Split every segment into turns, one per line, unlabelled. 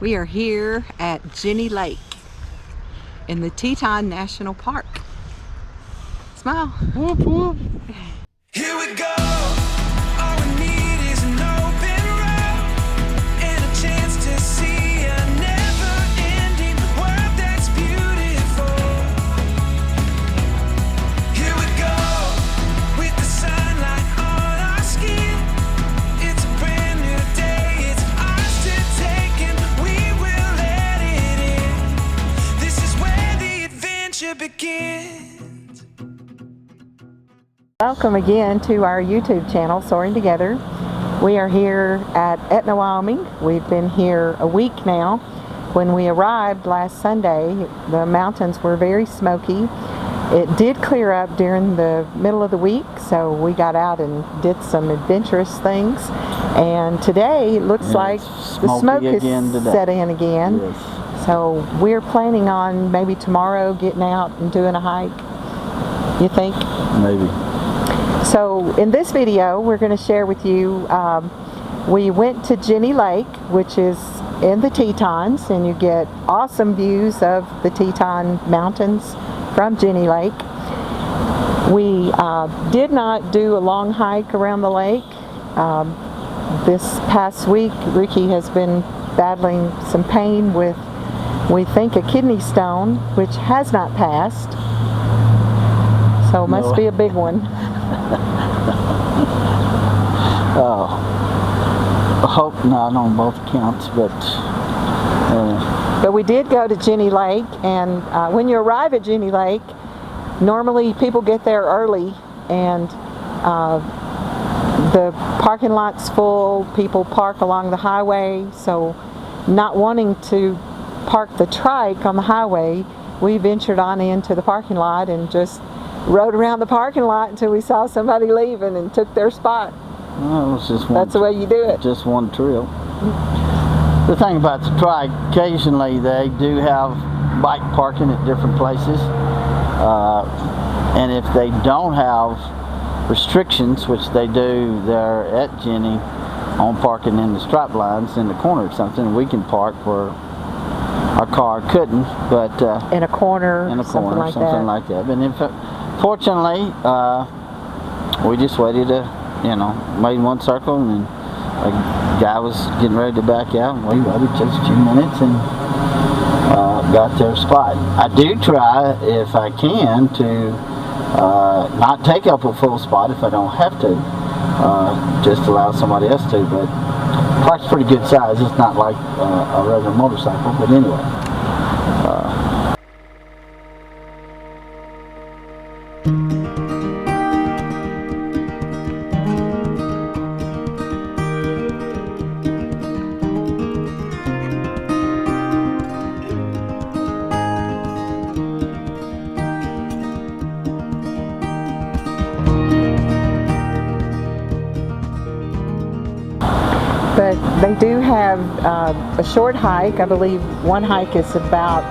We are here at Jenny Lake in the Teton National Park. Smile.
Whoop, whoop.
Here we go. All we need is an open road and a chance to see a never-ending world that's beautiful. Here we go with the sunlight on our skin. It's a brand new day. It's ours to take and we will let it in. This is where the adventure begins.
Welcome again to our YouTube channel, Soaring Together. We are here at Etna, Wyoming. We've been here a week now. When we arrived last Sunday, the mountains were very smoky. It did clear up during the middle of the week, so we got out and did some adventurous things. And today it looks like the smoke is set in again. Yes. So we're planning on maybe tomorrow getting out and doing a hike. You think?
Maybe.
So in this video we're going to share with you, we went to Jenny Lake, which is in the Tetons, and you get awesome views of the Teton Mountains from Jenny Lake. We did not do a long hike around the lake. This past week Ricky has been battling some pain with, we think, a kidney stone, which has not passed. So it must be a big one.
Oh, I hope not on both counts, but
we did go to Jenny Lake, and when you arrive at Jenny Lake, normally people get there early, and the parking lot's full. People park along the highway, so not wanting to park the trike on the highway, we ventured on into the parking lot and just rode around the parking lot until we saw somebody leaving and took their spot.
Well, it was just one.
That's the way you do it.
Just one trail. The thing about the trike, occasionally they do have bike parking at different places, and if they don't have restrictions, which they do there at Jenny, on parking in the stripe lines in the corner or something, we can park where our car couldn't, but
in a corner,
something like that. But fortunately, we just waited made one circle, and then a guy was getting ready to back out, and we waited just a few minutes and got their spot. I do try, if I can, to not take up a full spot if I don't have to, just allow somebody else to, but the park's pretty good size. It's not like a regular motorcycle, but anyway.
But they do have a short hike. I believe one hike is about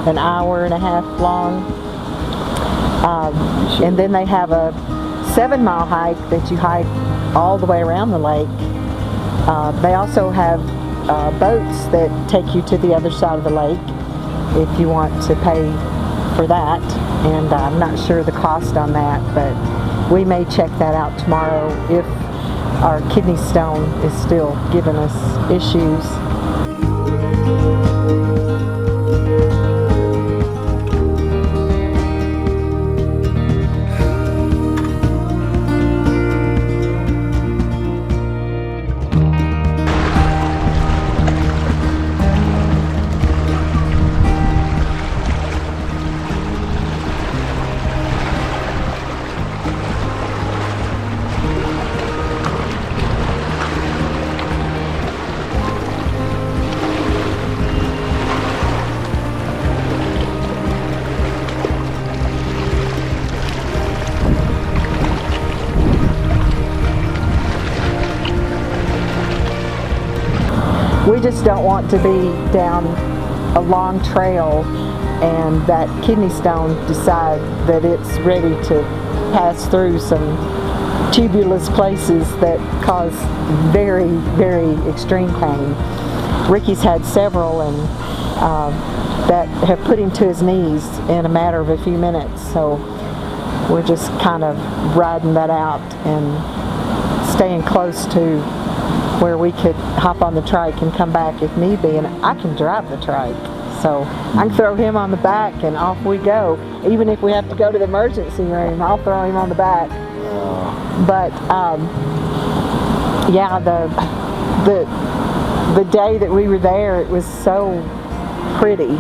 an hour and a half long. And then they have a 7-mile hike that you hike all the way around the lake. They also have boats that take you to the other side of the lake if you want to pay for that. And I'm not sure the cost on that, but we may check that out tomorrow if our kidney stone is still giving us issues. We just don't want to be down a long trail and that kidney stone decide that it's ready to pass through some tubulous places that cause very, very extreme pain. Ricky's had several, and that have put him to his knees in a matter of a few minutes. So we're just kind of riding that out and staying close to where we could hop on the trike and come back if need be. And I can drive the trike, so I can throw him on the back and off we go. Even if we have to go to the emergency room, I'll throw him on the back. But yeah, the day that we were there, it was so pretty.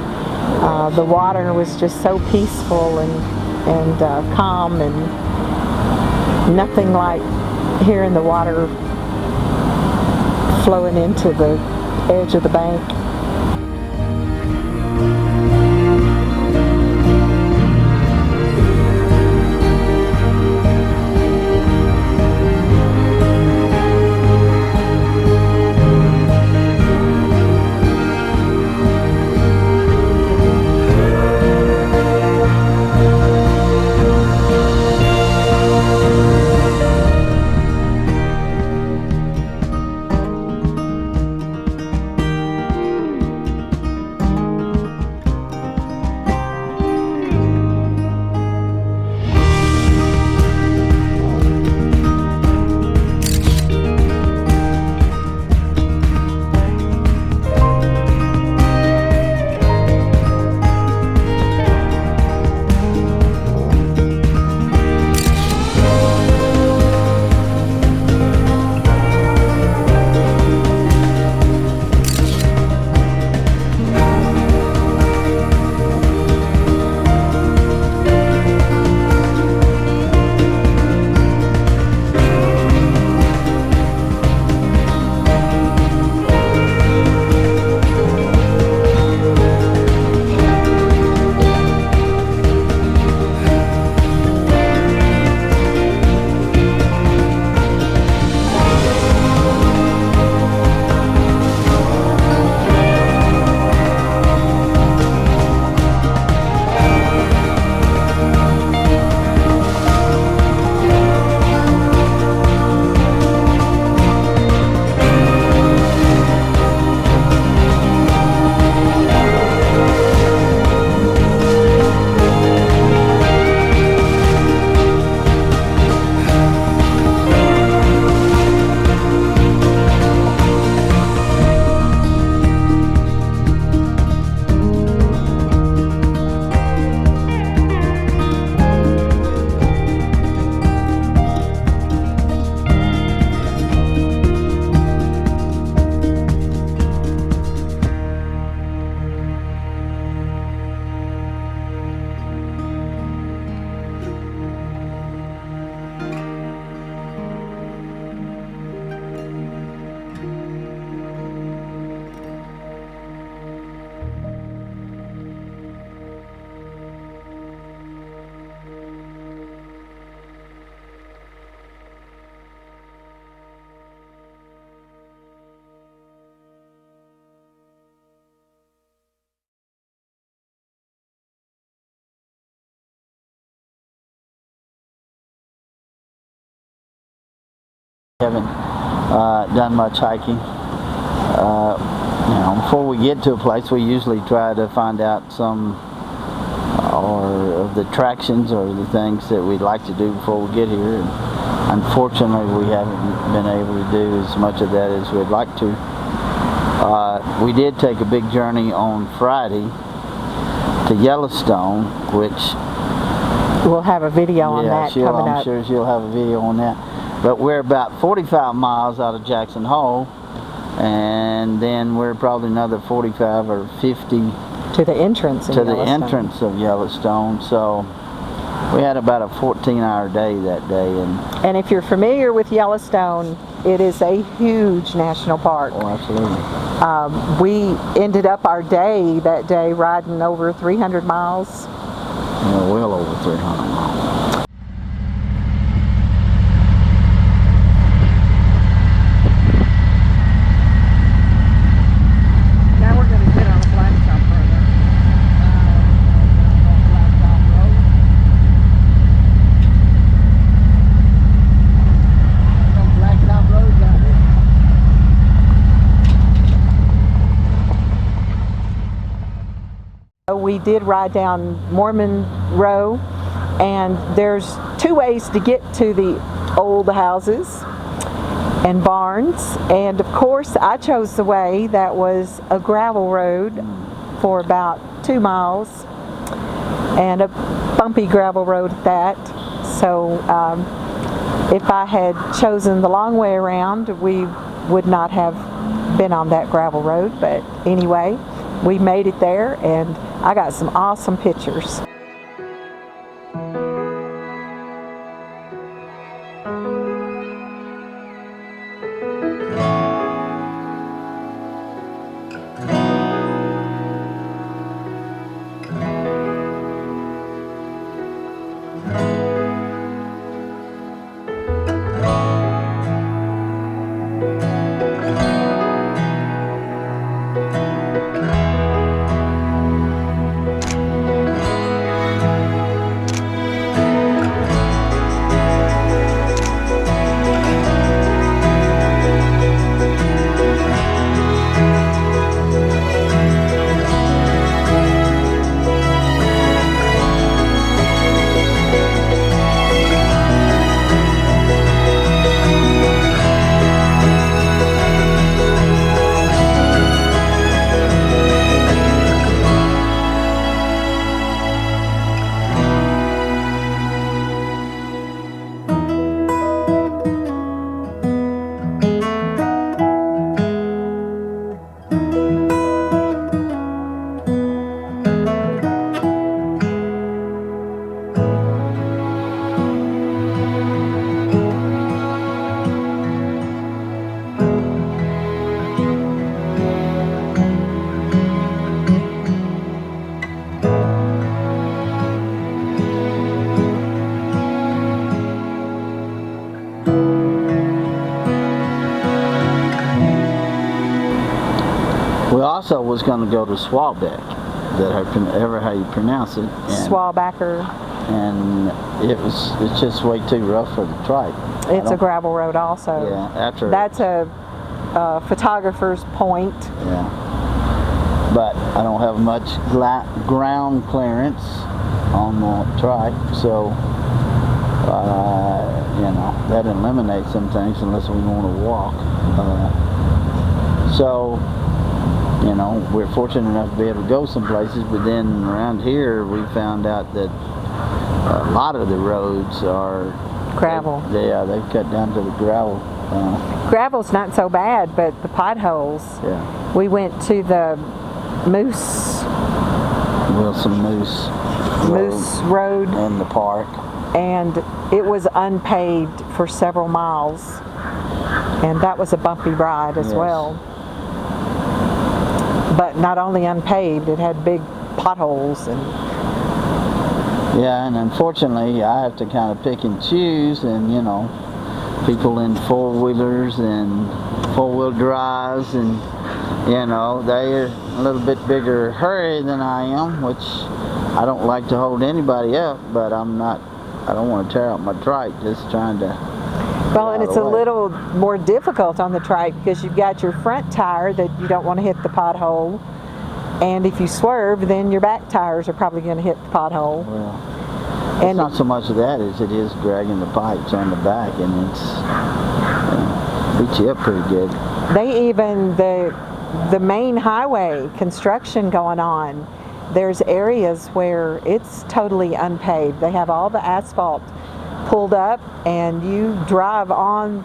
The water was just so peaceful and calm, and nothing like hearing the water flowing into the edge of the bank.
Haven't done much hiking. Before we get to a place, we usually try to find out some or of the attractions or the things that we'd like to do before we get here. And unfortunately, we haven't been able to do as much of that as we'd like to. We did take a big journey on Friday to Yellowstone, which
we'll have a video on that coming up.
I'm sure she'll have a video on that. But we're about 45 miles out of Jackson Hole, and then we're probably another 45 or 50
to the entrance
of Yellowstone. So we had about a 14-hour day that day.
And if you're familiar with Yellowstone, it is a huge national park.
Oh, absolutely.
We ended up our day that day riding over 300 miles.
Yeah, well over 300 miles.
We did ride down Mormon Row, and there's two ways to get to the old houses and barns, and of course I chose the way that was a gravel road for about 2 miles, and a bumpy gravel road at that. So if I had chosen the long way around, we would not have been on that gravel road. But anyway, we made it there, and I got some awesome pictures.
We also was going to go to Swalbeck, ever how you pronounce it.
Swalbacker.
And it's just way too rough for the trike.
It's a gravel road also.
Yeah,
that's a photographer's point.
Yeah, but I don't have much ground clearance on the trike, so you know, that eliminates some things unless we want to walk. So, you know, we're fortunate enough to be able to go some places, but then around here we found out that a lot of the roads are
gravel.
They've cut down to the gravel.
Gravel's not so bad, but the potholes.
Yeah.
We went to the
Wilson Moose
Road
in the park,
and it was unpaved for several miles, and that was a bumpy ride as well. But not only unpaved, it had big potholes. And
yeah, and unfortunately I have to kind of pick and choose, and you know, people in four-wheelers and four-wheel drives, and you know, they're a little bit bigger hurry than I am, which I don't like to hold anybody up, but I don't want to tear up my trike just trying to.
Well, and it's a little more difficult on the trike because you've got your front tire that you don't want to hit the pothole, and if you swerve, then your back tires are probably going to hit the pothole.
Well, it's not so much of that as it is dragging the pipes on the back, and it's beats you up pretty good.
They even the main highway construction going on. There's areas where it's totally unpaved. They have all the asphalt pulled up, and you drive on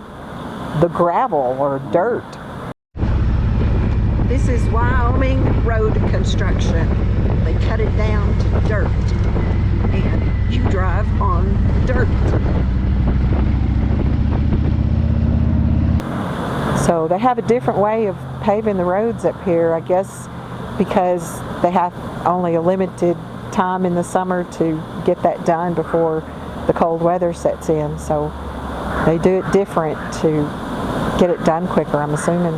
the gravel or dirt. This is Wyoming road construction. They cut it down to dirt, and you drive on dirt. So they have a different way of paving the roads up here, I guess, because they have only a limited time in the summer to get that done before the cold weather sets in. So they do it different to get it done quicker, I'm assuming.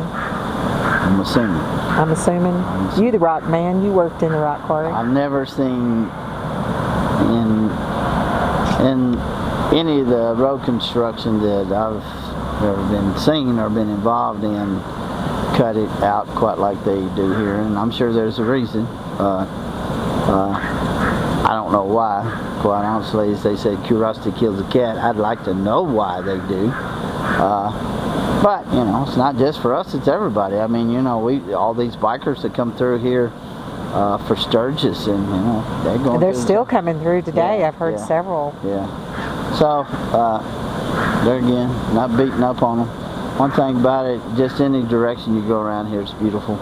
You the rock man, you worked in the rock quarry.
I've never seen in any of the road construction that I've ever been seen or been involved in cut it out quite like they do here, and I'm sure there's a reason. I don't know why. Quite honestly, as they say, curiosity kills a cat. I'd like to know why they do. But you know, it's not just for us; it's everybody. I mean, you know, all these bikers that come through here for Sturgis, and you know,
They're still coming through today.
Yeah,
I've heard
yeah.
several.
Yeah. So there again, not beating up on them. One thing about it, just any direction you go around here, it's beautiful.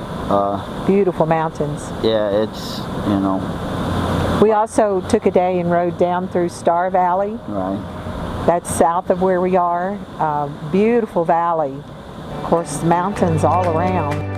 Beautiful mountains.
Yeah, it's, you know.
We also took a day and rode down through Star Valley.
Right.
That's south of where we are. Beautiful valley. Of course, mountains all around.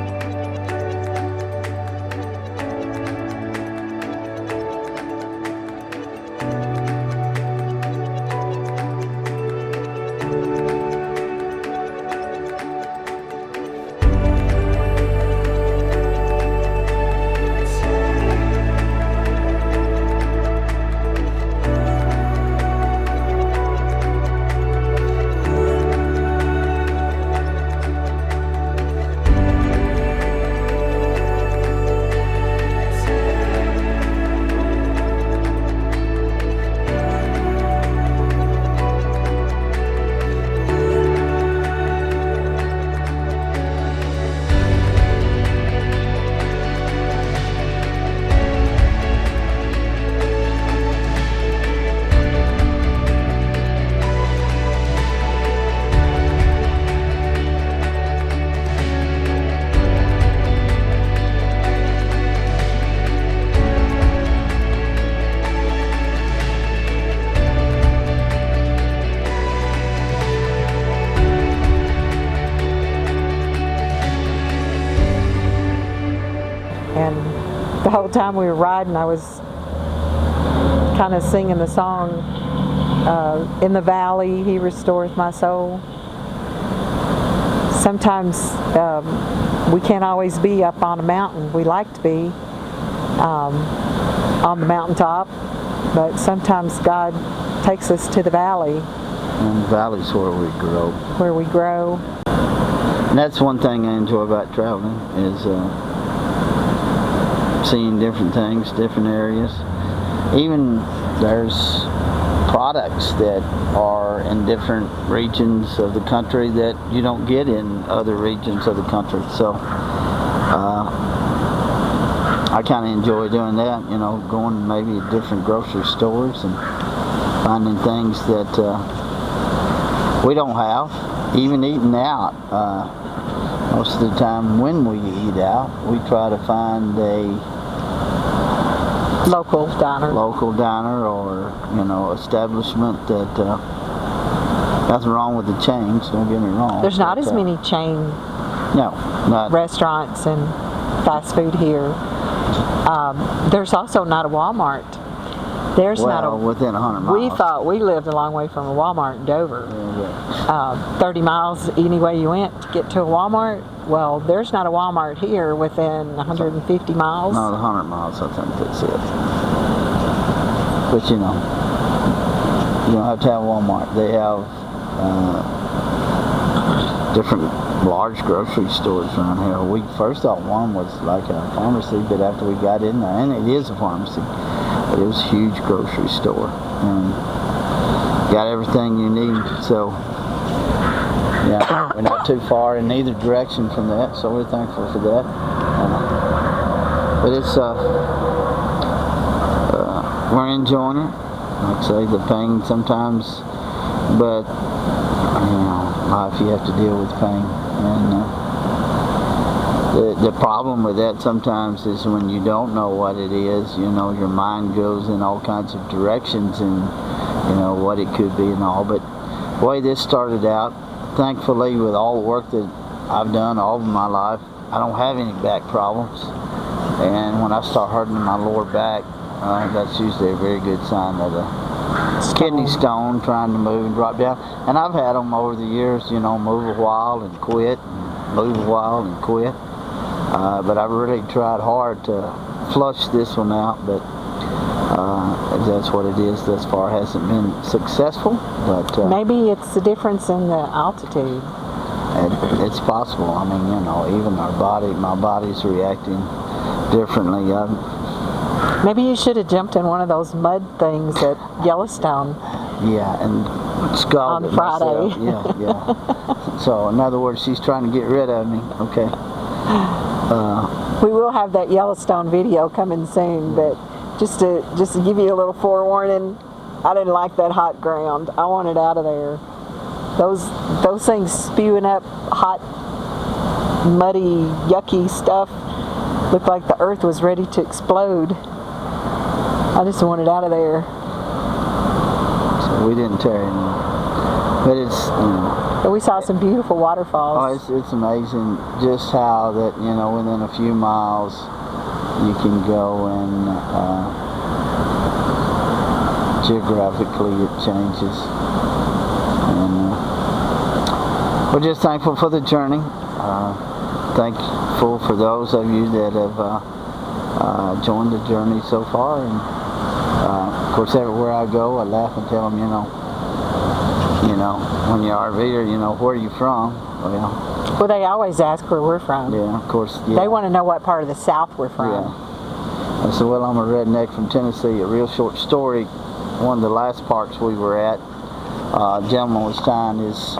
And the whole time we were riding, I was kind of singing the song, "In the Valley, He Restoreth My Soul." Sometimes we can't always be up on a mountain. We like to be on the mountaintop, but sometimes God takes us to the valley.
And the valley's where we grow.
Where we grow.
And that's one thing I enjoy about traveling, is seeing different things, different areas. Even there's products that are in different regions of the country that you don't get in other regions of the country. So I kind of enjoy doing that, you know, going maybe to different grocery stores and finding things that we don't have. Even eating out, most of the time when we eat out, we try to find a
local diner
or, you know, establishment that nothing wrong with the chains, don't get me wrong.
There's not as many chain restaurants and fast food here. There's also not a Walmart. There's not a
within 100 miles.
We thought we lived a long way from a Walmart in Dover.
Yeah.
30 miles any way you went to get to a Walmart. Well, there's not a Walmart here within 150 miles.
No, 100 miles, I think that's it. But you know, you don't have to have Walmart. They have different large grocery stores around here. We first thought one was like a pharmacy, but after we got in there, and it is a pharmacy, but it was a huge grocery store, and got everything you need. So yeah, we're not too far in either direction from that, so we're thankful for that. But it's we're enjoying it. Like I say, the pain sometimes, but you know, life, you have to deal with pain. And the problem with that sometimes is when you don't know what it is, you know, your mind goes in all kinds of directions, and you know what it could be and all. But the way this started out, thankfully, with all the work that I've done all of my life, I don't have any back problems. And when I start hurting my lower back, that's usually a very good sign of a kidney stone trying to move and drop down. And I've had them over the years, you know, move a while and quit, and move a while and quit. But I've really tried hard to flush this one out, but that's what it is thus far. Hasn't been successful, but
maybe it's the difference in the altitude.
It's possible. I mean, you know, even my body's reacting differently.
Maybe you should have jumped in one of those mud things at Yellowstone.
Yeah, and scalded
On Friday.
myself. Yeah. So in other words, she's trying to get rid of me. Okay.
We will have that Yellowstone video coming soon, but just to give you a little forewarning, I didn't like that hot ground. I wanted out of there. Those things spewing up hot, muddy, yucky stuff looked like the earth was ready to explode. I just wanted out of there.
So we didn't tear it, but it's
But we saw some beautiful waterfalls.
Oh, it's amazing just how that within a few miles you can go and geographically it changes. And we're just thankful for the journey. Thankful for those of you that have joined the journey so far. And of course, everywhere I go, I laugh and tell them, when you're RVer, where are you from?
Well, they always ask where we're from.
Yeah, of course. Yeah.
They want to know what part of the South we're from.
Yeah. I said, well, I'm a redneck from Tennessee. A real short story. One of the last parks we were at, a gentleman was tying his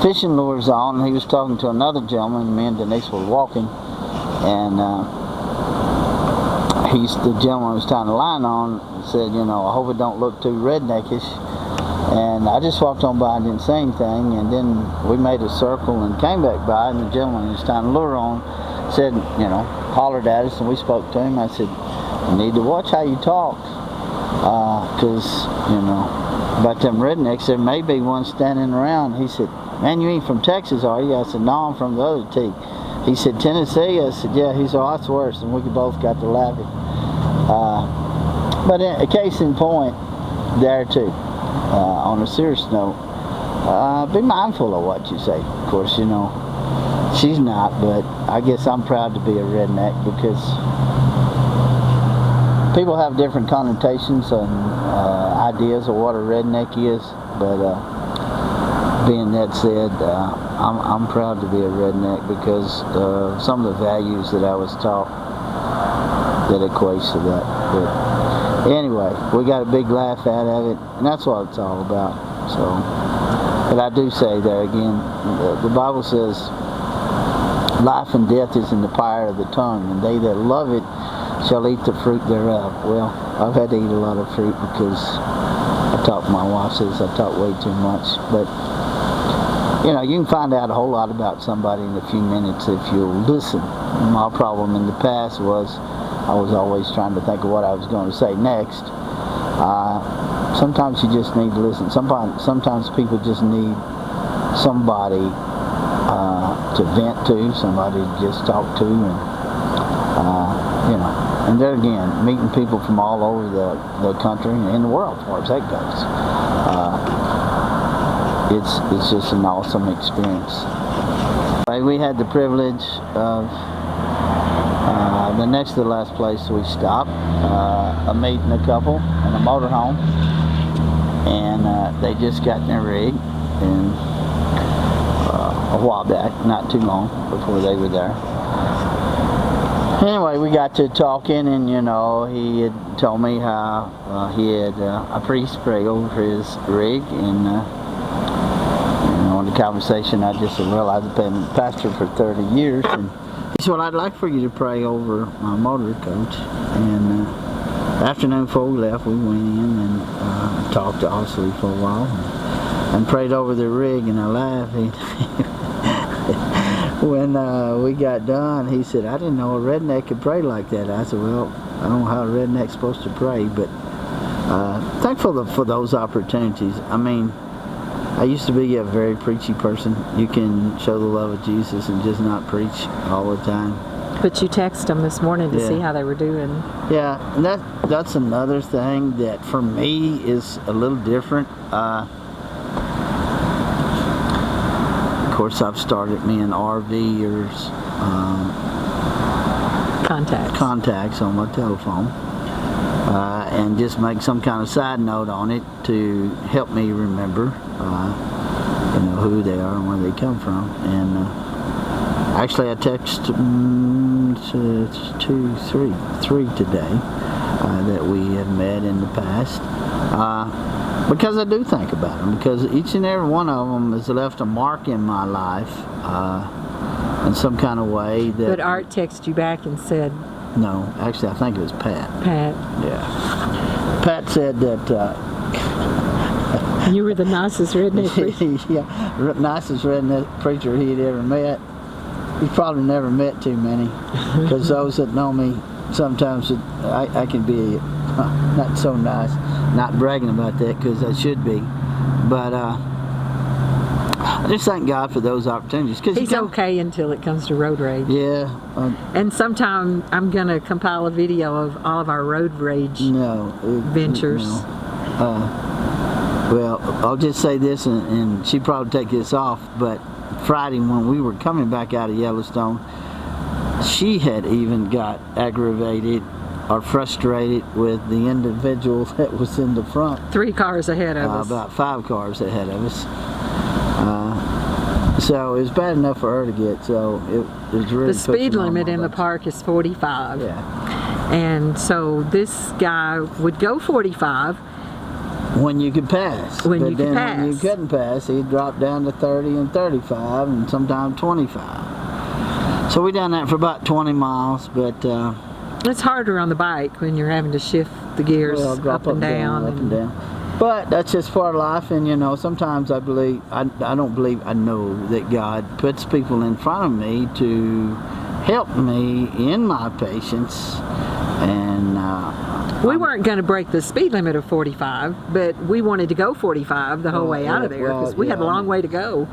fishing lures on, and he was talking to another gentleman. Me and Denise were walking, and the gentleman was tying the line on and said, I hope it don't look too redneckish. And I just walked on by and didn't say anything, and then we made a circle and came back by, and the gentleman who was tying the lure on said, hollered at us, and we spoke to him. I said, you need to watch how you talk, because, about them rednecks, there may be one standing around. He said, man, you ain't from Texas, are you? I said, no, I'm from the other T. He said, Tennessee? I said, yeah. He said, oh, that's worse, and we both got to laughing. But a case in point there too. On a serious note, be mindful of what you say. Of course, she's not, but I guess I'm proud to be a redneck because people have different connotations and ideas of what a redneck is. But being that said, I'm proud to be a redneck because some of the values that I was taught that equates to that. But anyway, we got a big laugh out of it, and that's what it's all about. So, but I do say there again, the Bible says, life and death is in the power of the tongue, and they that love it shall eat the fruit thereof. Well, I've had to eat a lot of fruit because my wife says I talk way too much. But, you can find out a whole lot about somebody in a few minutes if you'll listen. My problem in the past was I was always trying to think of what I was going to say next. Sometimes you just need to listen. Sometimes people just need somebody to vent to, somebody to just talk to, and and there again, meeting people from all over the country and the world, as far as that goes. It's just an awesome experience. We had the privilege of the next to the last place we stopped, meeting a couple in a motorhome, and they just got in their rig and a while back, not too long before they were there. Anyway, we got to talking, and he had told me how he had a priest pray over his rig, and in the conversation I just realized I've been a pastor for 30 years, and he said, well, I'd like for you to pray over my motor coach. And afternoon before we left, we went in and talked obviously for a while and prayed over the rig, and I laughed. When we got done, he said, I didn't know a redneck could pray like that. I said, well, I don't know how a redneck's supposed to pray, but thankful for those opportunities. I mean, I used to be a very preachy person. You can show the love of Jesus and just not preach all the time.
But you texted them this morning to see how they were doing.
Yeah, and that's another thing that for me is a little different. Of course, I've started me and RVers contacts on my telephone, and just make some kind of side note on it to help me remember, who they are and where they come from. And actually, I texted three today, that we have met in the past. Because I do think about them, because each and every one of them has left a mark in my life in some kind of way. That,
But Art texted you back and said,
no, actually I think it was Pat.
Pat,
Yeah. Pat said that
you were the nicest redneck preacher.
yeah, nicest redneck preacher he'd ever met. He's probably never met too many, because those that know me, sometimes I can be not so nice. Not bragging about that, because I should be, but I just thank God for those opportunities. Cause
He's okay until it comes to road rage.
Yeah.
And sometime I'm going to compile a video of all of our road rage ventures.
Well, I'll just say this, and she'd probably take this off, but Friday when we were coming back out of Yellowstone, she had even got aggravated or frustrated with the individual that was in the front.
3 cars ahead of us.
About 5 cars ahead of us. So it was bad enough for her to get, so it was really...
The speed limit in the park is 45.
Yeah.
And so this guy would go 45.
When you could pass.
When
but
you
then
could pass.
When you couldn't pass, he'd drop down to 30 and 35 and sometimes 25. So we done that for about 20 miles, but...
It's harder on the bike when you're having to shift the gears up and down.
Up and down. But that's just part of life, and you know, sometimes I know that God puts people in front of me to help me in my patience, and
we weren't going to break the speed limit of 45, but we wanted to go 45 the whole way out of there, because we had a long way to go.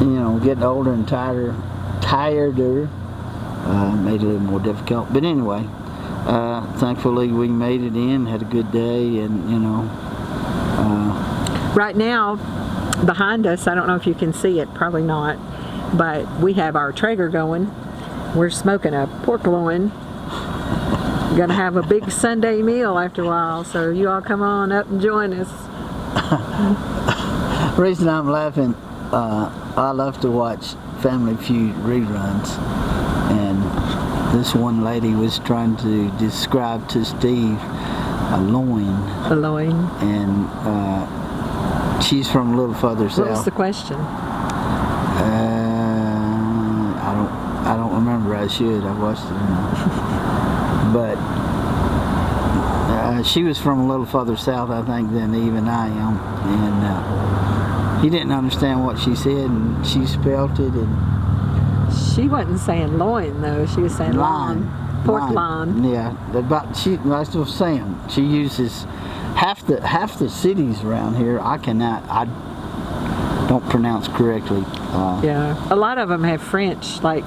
You know, getting older and tireder made it a little more difficult. But anyway, thankfully we made it in, had a good day, and you know.
Right now, behind us, I don't know if you can see it, probably not, but we have our Traeger going. We're smoking a pork loin. Gonna have a big Sunday meal after a while, so you all come on up and join us.
The reason I'm laughing, I love to watch Family Feud reruns, and this one lady was trying to describe to Steve a loin.
A loin.
And she's from a little further south.
What was the question?
I don't remember. I should. I watched it. But she was from a little further south, I think, than even I am, and he didn't understand what she said, and she spelt it. And
she wasn't saying loin though; she was saying lawn, pork lawn.
Yeah, but that's what I was saying. She uses half the cities around here. I don't pronounce correctly.
Yeah, a lot of them have French, like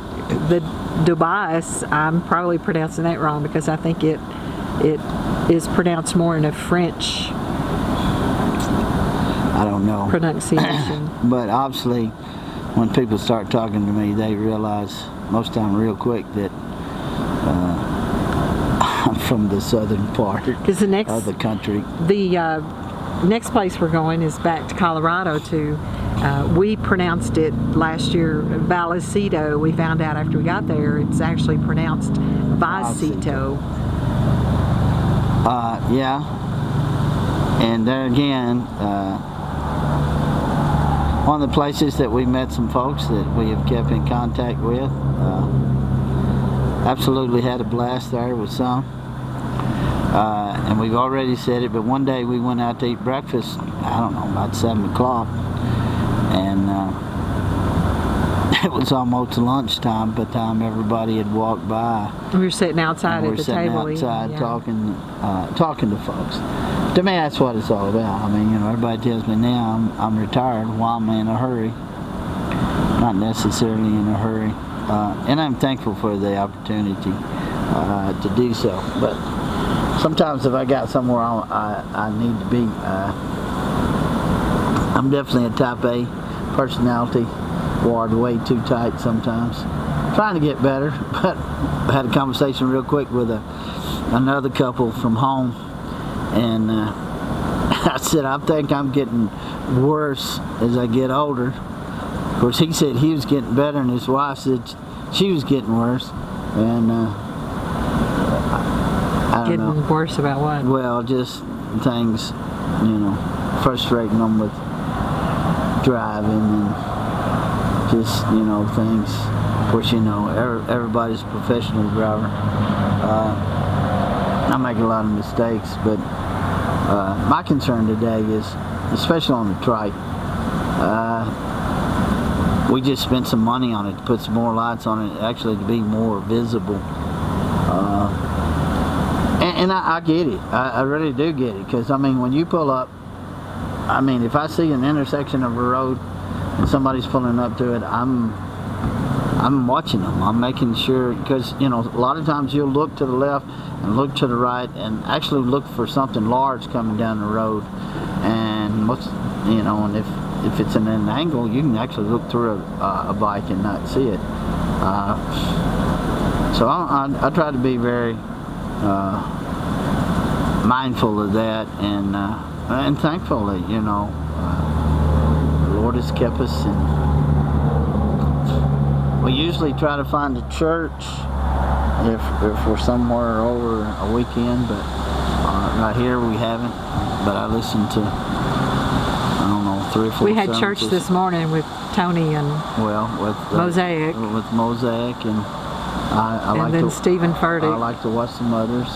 the Dubai. I'm probably pronouncing that wrong because I think it is pronounced more in a French.
I don't know
pronunciation.
But obviously, when people start talking to me, they realize most of the time real quick that I'm from the southern part of the country.
The next place we're going is back to Colorado to. We pronounced it last year Vallecito. We found out after we got there it's actually pronounced Vicito.
Yeah. And there again, one of the places that we met some folks that we have kept in contact with. Absolutely had a blast there with some. And we've already said it, but one day we went out to eat breakfast, I don't know, about 7 o'clock. And it was almost lunchtime by the time everybody had walked by.
We were sitting outside at the table.
We were sitting outside talking to folks. To me, that's what it's all about. I mean, you know, everybody tells me now I'm retired. Why am I in a hurry? Not necessarily in a hurry. And I'm thankful for the opportunity to do so. But sometimes if I got somewhere I need to be, I'm definitely a type A personality, wired way too tight sometimes. Trying to get better, but I had a conversation real quick with another couple from home, and I said, I think I'm getting worse as I get older. Of course, he said he was getting better, and his wife said she was getting worse. And I don't know.
Getting worse about what?
Well, just things, frustrating them with driving and just, things. Of course, everybody's a professional driver. I make a lot of mistakes, but my concern today is, especially on the trike, we just spent some money on it to put some more lights on it, actually to be more visible. And I get it. I really do get it, because when you pull up, if I see an intersection of a road and somebody's pulling up to it, I'm watching them. I'm making sure, because a lot of times you'll look to the left and look to the right and actually look for something large coming down the road, and and if it's in an angle, you can actually look through a bike and not see it. So I try to be very mindful of that, and thankfully, the Lord has kept us, and we usually try to find a church if we're somewhere over a weekend, but right here we haven't. But I listened to, 3 or 4
We had
services.
church this morning with Tony and
with
Mosaic.
With Mosaic, and I
and
like
then
to,
Stephen Furtick.
I like to watch some others,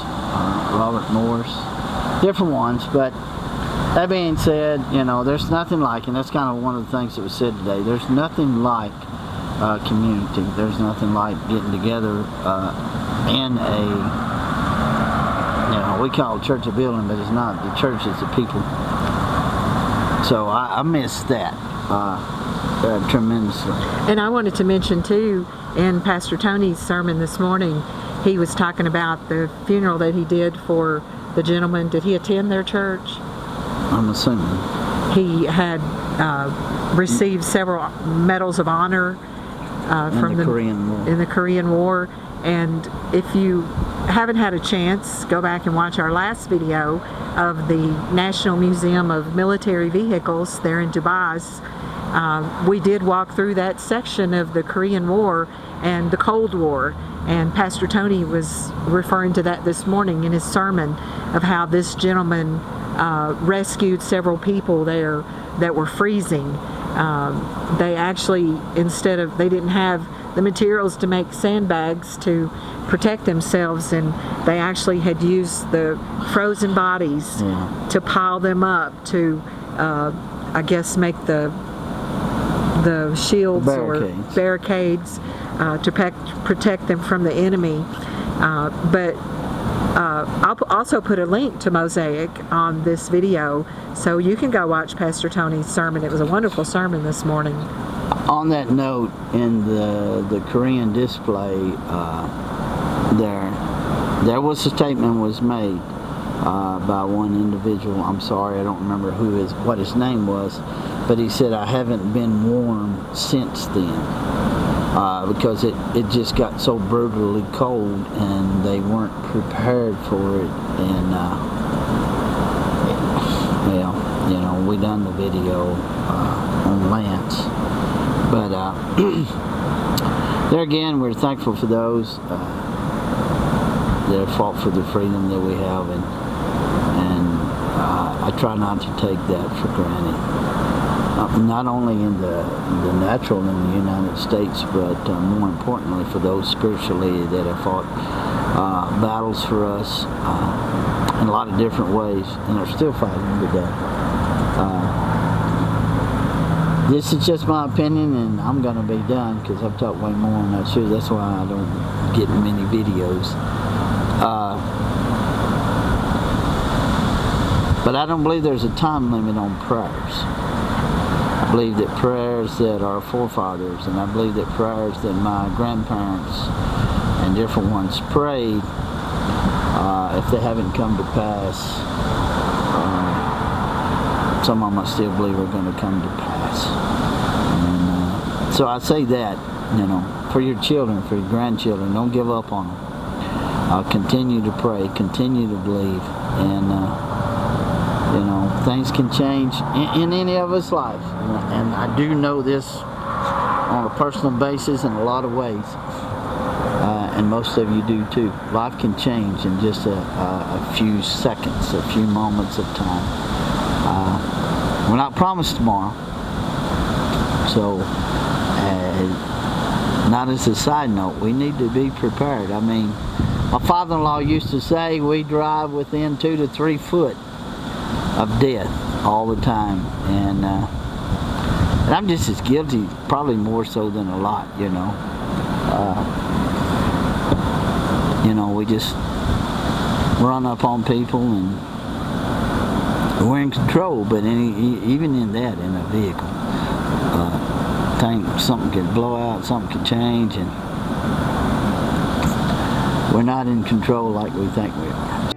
Robert Morris, different ones. But that being said, there's nothing like, and that's kind of one of the things that was said today, there's nothing like community. There's nothing like getting together in a, we call it church a building, but it's not. The church is the people. So I miss that tremendously.
And I wanted to mention too, in Pastor Tony's sermon this morning, he was talking about the funeral that he did for the gentleman. Did he attend their church?
I'm assuming.
He had received several medals of honor from
the Korean War.
In the Korean War. And if you haven't had a chance, go back and watch our last video of the National Museum of Military Vehicles there in Dubai. We did walk through that section of the Korean War and the Cold War, and Pastor Tony was referring to that this morning in his sermon, of how this gentleman rescued several people there that were freezing. They actually, they didn't have the materials to make sandbags to protect themselves, and they actually had used the frozen bodies to pile them up to, I guess, make the shields or barricades to protect them from the enemy. But I'll also put a link to Mosaic on this video, so you can go watch Pastor Tony's sermon. It was a wonderful sermon this morning.
On that note, in the Korean display, there was a statement was made by one individual. I'm sorry, I don't remember what his name was, but he said, "I haven't been warm since then," because it just got so brutally cold, and they weren't prepared for it. And we done the video on Lance. But there again, we're thankful for those that have fought for the freedom that we have, and I try not to take that for granted. Not only in the natural in the United States, but more importantly for those spiritually that have fought battles for us in a lot of different ways, and are still fighting today. This is just my opinion, and I'm going to be done because I've talked way more than I should. That's why I don't get many videos. But I don't believe there's a time limit on prayers. I believe that prayers that our forefathers, and I believe that prayers that my grandparents and different ones prayed, if they haven't come to pass, some of them I still believe are going to come to pass. And so I say that, for your children, for your grandchildren, don't give up on them. Continue to pray, continue to believe, and things can change in any of us lives. And I do know this on a personal basis in a lot of ways. and most of you do too. Life can change in just a few seconds, a few moments of time. We're not promised tomorrow. So, not as a side note, we need to be prepared. I mean, my father-in-law used to say we drive within 2 to 3 foot of death all the time, and I'm just as guilty, probably more so than a lot, you know. We just run up on people, and we're in control, but even in that, in a vehicle, something could blow out, something could change, and we're not in control like we think we are.